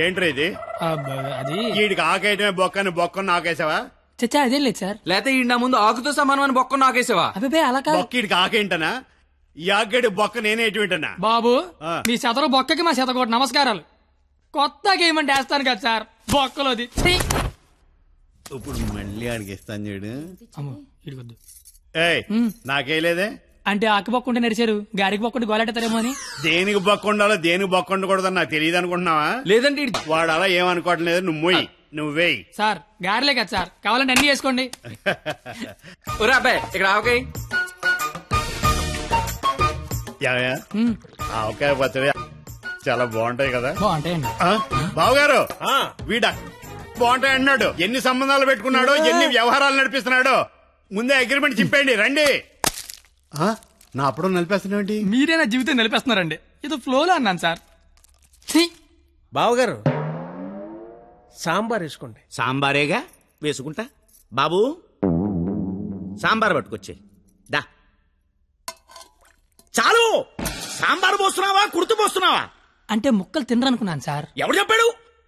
ఏంట్రా ఇది? అది వీడికి ఆకేయటమే బొక్కని బొక్కను ఆకేసావా? చచ్చా అదేం లేదు సార్. లేకపోతే ఈ నా ముందు ఆకుతో సమానమైన బొక్కను ఆకేసావా? అబ్బాయి అలా కాదు. బొక్కడికి ఆకేంటనా? ఈ ఆకేడు బొక్క నేనే ఎటువంటనా? బాబు మీ శతరు బొక్కకి మా శతకోటి నమస్కారాలు. కొత్త గేమ్ అంటే వేస్తాను కదా సార్ బొక్కలోది. ఇప్పుడు మళ్ళీ అడిగిస్తాను చూడు. ఇడికొద్దు. నాకేలేదే అంటే ఆకు బొక్క ఉంటే నడిచారు, గారికి బొక్క ఉంటే గోలెట్టారేమో అని. దేనికి బొక్క ఉండాలో దేనికి బొక్క ఉండకూడదని నాకు తెలియదు అనుకుంటున్నావా? లేదంటే వాడు అలా ఏమనుకోవట్లేదు. నువ్వు మొయ్యి, నువ్వేయి సార్. గారిలే కదా సార్, కావాలంటే అన్ని చేసుకోండి. అబ్బాయి ఇక్కడ ఆవకాయ ఆవకాయ పచ్చడి చాలా బాగుంటాయి కదా? బాగుంటాయండి. బావగారు వీడా బాగుంటాయి అన్నాడు. ఎన్ని సంబంధాలు పెట్టుకున్నాడో, ఎన్ని వ్యవహారాలు నడిపిస్తున్నాడో ముందే అగ్రిమెంట్ చెప్పండి. రండి. నా అప్పుడు నలిపేస్తున్నాండి. మీరే నా జీవితం నిలిపేస్తున్నారండి. ఇది ఫ్లోలో అన్నాను సార్. బావగారు సాంబార్ వేసుకోండి. సాంబారేగా వేసుకుంటా. బాబు సాంబార్ పట్టుకొచ్చే దా. చాలు. సాంబార్ పోస్తున్నావా కుర్తు పోస్తున్నావా? అంటే ముక్కలు తినరనుకున్నాను సార్. ఎవడు చెప్పాడు?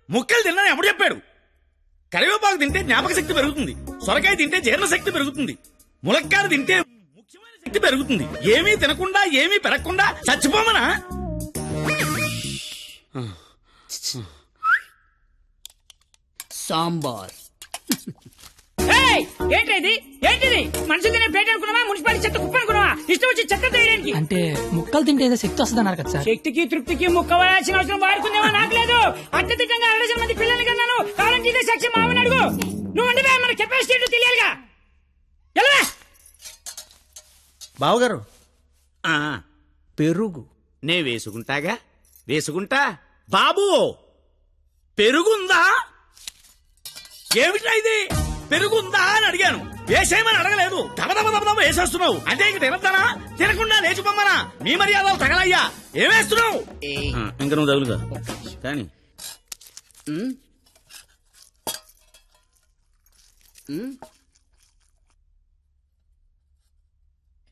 ముక్కలు తిన్నా ఎవడు చెప్పాడు? కరివేపాకు తింటే జ్ఞాపక శక్తి పెరుగుతుంది, సొరకాయ తింటే జీర్ణ శక్తి పెరుగుతుంది, ములక్కాయ తింటే ముఖ్యమైన శక్తి పెరుగుతుంది. ఏమీ తినకుండా ఏమీ పెరగకుండా చచ్చిపోమనా? సాంబార్ ఏంటిది? ఏంటిది? మనుషులు తినే ప్లేట్ అనుకున్నావా? మున్సిపాలిటీ చెత్త కుప్ప అనుకున్నావా? ఇష్టం వచ్చి చెత్త తీయడానికి. అంటే ముక్కలు తింటే ఏదో శక్తి వస్తుంది అన్నారు కదా సార్. శక్తికి తృప్తికి ముక్క వేయాల్సిన అవసరం వాడుకుందేమో నాకు లేదు. అత్యధికంగా 60 మంది పిల్లల్ని కన్నాను. కావాలంటే ఇదే సాక్ష్యం మావని అడుగు. నువ్వు అంటే మన కెపాసిటీ తెలియాలిగా. ఎలా బావగారు పెరుగు నే వేసుకుంటాగా. వేసుకుంటా. బాబు పెరుగుందా? ఏమిటా ఇది? పెరుగుందా అని అడిగాను, వేసేయమని అడగలేదు. దబదబ వేసేస్తున్నావు. అంటే ఇంక తినద్దానా? తినకుండా లేచిపోమ్మనా? మీ మర్యాదలు తగలయ్యా. ఏమేస్తున్నావు? ఇంక నువ్వు తగులుగా కానీ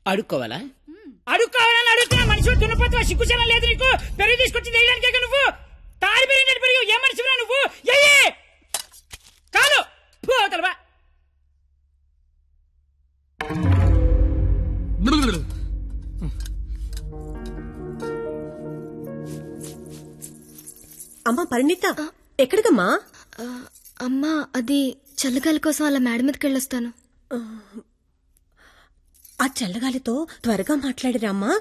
అడుక్కోవాలా? అడుక్కోవాలని అడుగుతున్నా. మనిషి దున్నపోతున్నా, సిగ్గుచనం లేదు నీకు. పెరుగు తీసుకొచ్చి వేయడానికే నువ్వు తాడి పెరిగినట్టు పెరుగు. ఏ మనిషిరా నువ్వు? కాదు పోతలవా. అమ్మా పరిణిత, ఎక్కడికమ్మా? అమ్మా అది చల్లగాలి కోసం అలా మేడ మీదకి వెళ్ళొస్తాను. ఆ చల్లగాలితో త్వరగా మాట్లాడిరామ్మా.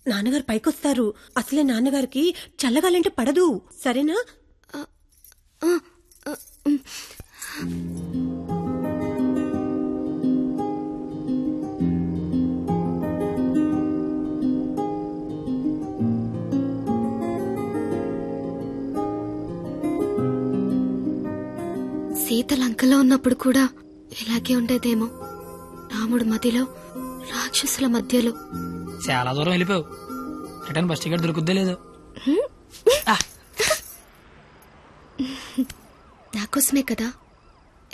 నాన్నగారు పైకొస్తారు. అసలే నాన్నగారికి చల్లగాలంటే పడదు. సరేనా? సీత లంకలో ఉన్నప్పుడు కూడా ఇలాగే ఉండేదేమో. రాముడు మధ్యలో, రాక్షసుల మధ్యలో. చాలా దూరం వెళ్ళిపోయావు. రిటర్న్ బస్ టికెట్ దొరుకుద్దే లేదు. నాకోసమే కదా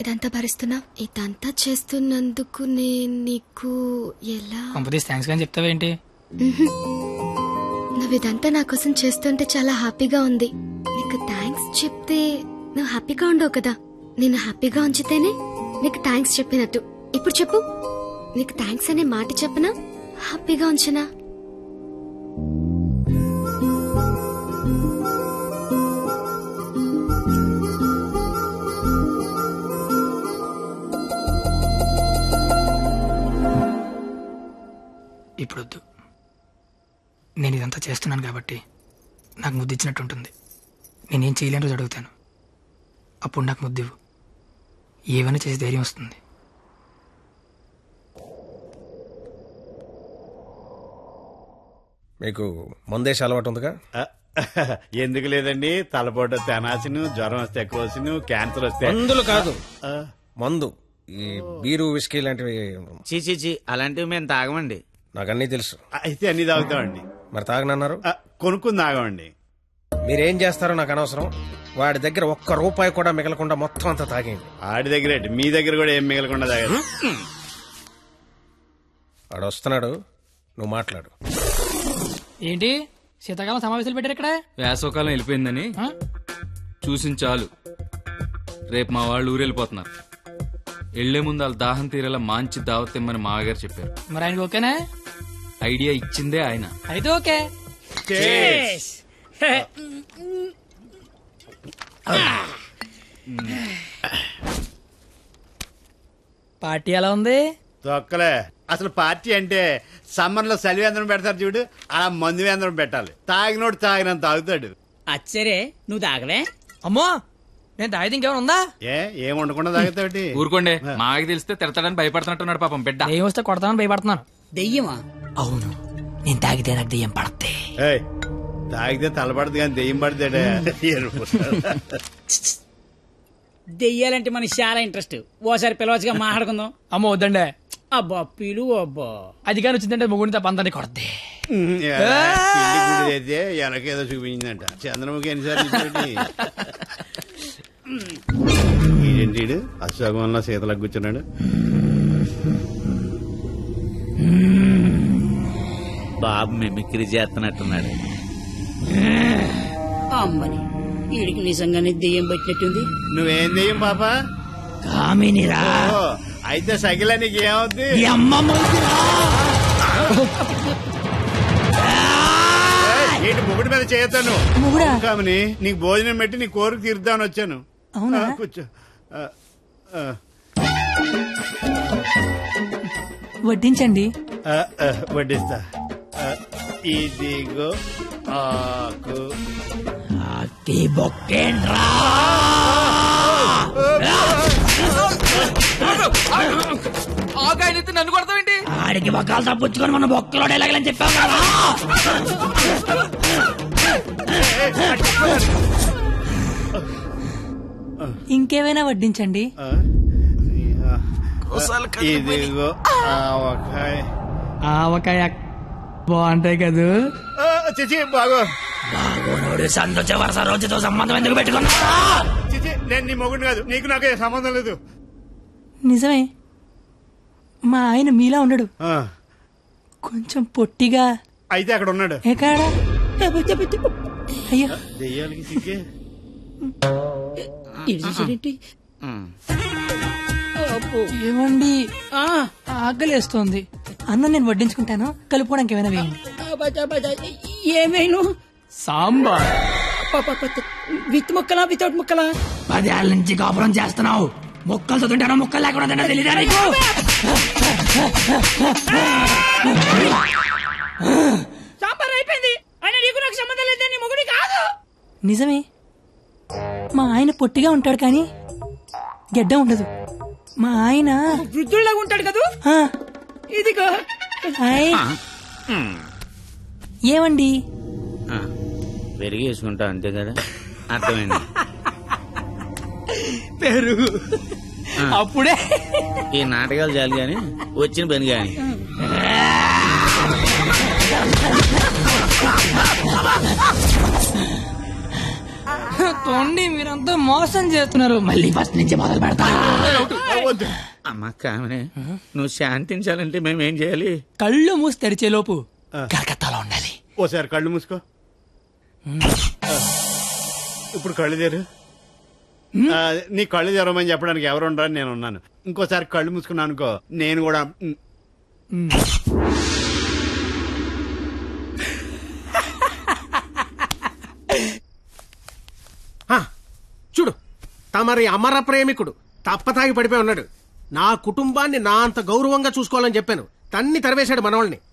ఇదంతా భరిస్తున్నా. ఇదంతా చేస్తున్నందుకు నేను నీకు ఎలా థ్యాంక్స్ కానీ చెప్తావేంటి? నువ్వు ఇదంతా నా కోసం చేస్తుంటే చాలా హ్యాపీగా ఉంది. నీకు థ్యాంక్స్ చెప్తే నువ్వు హ్యాపీగా ఉండవు కదా. నేను హ్యాపీగా ఉంచితేనే నీకు థ్యాంక్స్ చెప్పినట్టు. ఇప్పుడు చెప్పు, నీకు థ్యాంక్స్ అనే మాట చెప్పనా, హ్యాపీగా ఉంచనా? ఇప్పుడొద్దు. నేను ఇదంతా చేస్తున్నాను కాబట్టి నాకు ముద్దు ఇచ్చినట్టు ఉంటుంది. నేనేం చేయలేని రోజు అడుగుతాను, అప్పుడు నాకు ముద్దివ్వు. ఏమైనా చేసి ధైర్యం వస్తుంది. మీకు మందేసి అలవాటు ఉందిగా? ఎందుకు లేదండి. తలపోటు తెనాసిను, జ్వరం వస్తే ఎక్కువసిను, క్యాన్సర్ వస్తే. మందులు కాదు, మందు. ఈ బీరు విస్కీ లాంటివి. చీ అలాంటివి మేము తాగమండి. నాకు అన్నీ తెలుసు. అయితే అన్ని తాగుతామండి. మరి తాగనన్నారు? కొనుక్కుని తాగమండి. మీరేం చేస్తారో నాకు అనవసరం. వాడి దగ్గర ₹1 కూడా మిగలకుండా మొత్తం అంతా తాగేయండి. ఆడి దగ్గర మీ దగ్గర కూడా ఏం మిగలకుండా తాగారు. వాడు వస్తున్నాడు, నువ్వు మాట్లాడు. ఏంటి శీతాకాలం సమావేశాలు పెట్టారు ఇక్కడ. వేసవకాలం వెళ్ళిపోయిందని ఆ? చూసింది చాలు. రేపు మా వాళ్ళు ఊరెళ్ళిపోతున్నారు. వెళ్లే ముందు వాళ్ళ దాహం తీరేలా మంచి దావత్ ఇమ్మని మామగారు చెప్పారు. మరి ఆయనకి ఓకేనా? ఐడియా ఇచ్చిందే ఆయన. అయితే ఓకే. Cheers. పార్టీ ఎలా ఉంది? తొక్కలే. అసలు పార్టీ అంటే సమ్మర్ లో చలివేంద్రం పెడతారు చూడు, అలా మందు వేంద్రం పెట్టాలి. తాగినోడు తాగినంత తాగుతాడు. అచ్చరే నువ్వు తాగలే? అమ్మో, నేను తాగితే ఇంకేమైనా ఉందా? ఏం ఉండకుండా తాగుతాడు. ఊరుకోండి, మాకి తెలిస్తే తిడతాడని భయపడుతున్నట్టున్నాడు పాపం బిడ్డ. దెయ్యం వస్తే కొడతామని భయపడుతున్నాను. దెయ్యమా? అవును, నేను తాగితే నాకు దెయ్యం పడతే. తాగితే తలపడదు కానీ దెయ్యం పడతాడే. దెయ్యాలంటే మనకి చాలా ఇంట్రెస్ట్. ఓసారి పిలవచ్చుగా మాట్లాడుకుందాం. అమ్మో వద్దండే. అబ్బా పిలువు. అబ్బా అది కానీ వచ్చిందంటే ముగ్గురిని తప్ప అందరినీ కొడద్దే. అయితే వెనకేదో చూపించిందంట. చంద్రముఖి ఎన్నిసార్లు ఏంటి అశోకంలో శీతలకు కూర్చున్నాడు. బాబు మిమిక్రీ చేస్తున్నట్టున్నాడు. అమ్మని వీడికి నిజంగానే దెయ్యం పట్టినట్టుంది. నువ్వేం దెయ్యం పాప? కామినిరా. అయితే సగిల నీకు ఏమవుద్ది? ఏంటి ముగుడి మీద చేయతాను కామని? నీకు భోజనం పెట్టి నీ కోరిక తీర్దామని వచ్చాను. కూర్చో. వడ్డించండి. వడ్డిస్తా. ఇదిగో ఆకు. ఆకాయనైతే నన్ను కొడతావేంటి? ఆడికి బొక్కలు తప్పుచ్చుకొని మన బొక్కలో ఎలాగలని చెప్పావు కదా. ఇంకేమైనా వడ్డించండి. ఇదిగో ఆవకాయ. ఆవకాయ బాగుంటాయి కదూ. చిచి బాగో. బాగోనోడు సంతోష వరుస రోజుతో సంబంధం ఎందుకు పెట్టుకున్నా? చిచి నేను నీ మొగుడు కాదు. నీకు నాకు సంబంధం లేదు. నిజమే, మా ఆయన మీలా ఉండడు, కొంచెం పొట్టిగా. అయితే అక్కడ ఉన్నాడు. ఎక్కడా? అయ్యో దెయ్యాలకి సిగ్గే. ఏమండి, ఆకలేస్తోంది. అన్నం నేను వడ్డించుకుంటాను, కలుపుకోవడానికి ఏమైనా వేయండి. ఏమైనా సాంబార్. విత్ ముక్కలా వితౌట్ ముక్కలా? 10 ఏళ్ళ నుంచి కాపురం చేస్తున్నావు. ముక్కలతో తింటానో ముక్కలు లేకుండా తింటా తెలీదా నీకు? సాంబార్ అయిపోయింది. అయినా నీకు నాకు సంబంధం లేదు. నీ మొగుడి కాదు. నిజమే, మా ఆయన పొట్టిగా ఉంటాడు కానీ గెడ్డ ఉండదు. మా ఆయన వృద్ధుల్లాగా ఉంటాడు కదా. ఇదిగో ఏమండి, పెరిగి వేసుకుంటా అంతే కదా. అర్థమైంది. పెరుగు అప్పుడే. ఈ నాటకాలు చాలు గాని వచ్చిన పని గాని. తోండి, మీరంతా మోసం చేస్తున్నారు. మళ్ళీ ఫస్ట్ నుంచి మొదలు పెడతా. అమ్మ కామనే, నువ్వు శాంతించాలంటే మేమేం చేయాలి? కళ్ళు మూసి తెరిచే లోపు కలకత్తాలో ఉండాలి. ఓసారి కళ్ళు మూసుకో. ఇప్పుడు కళ్ళు తెరు. నీ కళ్ళు తెరవమని చెప్పడానికి ఎవరు ఉండరు, నేను ఉన్నాను. ఇంకోసారి కళ్ళు మూసుకున్నాను అనుకో, నేను కూడా. చూడు, తమరి అమర ప్రేమికుడు తప్పతాగి పడిపోయి ఉన్నాడు. నా కుటుంబాన్ని నా అంత గౌరవంగా చూసుకోవాలని చెప్పాను. తన్ని తరివేశాడు మనవాళ్ళని.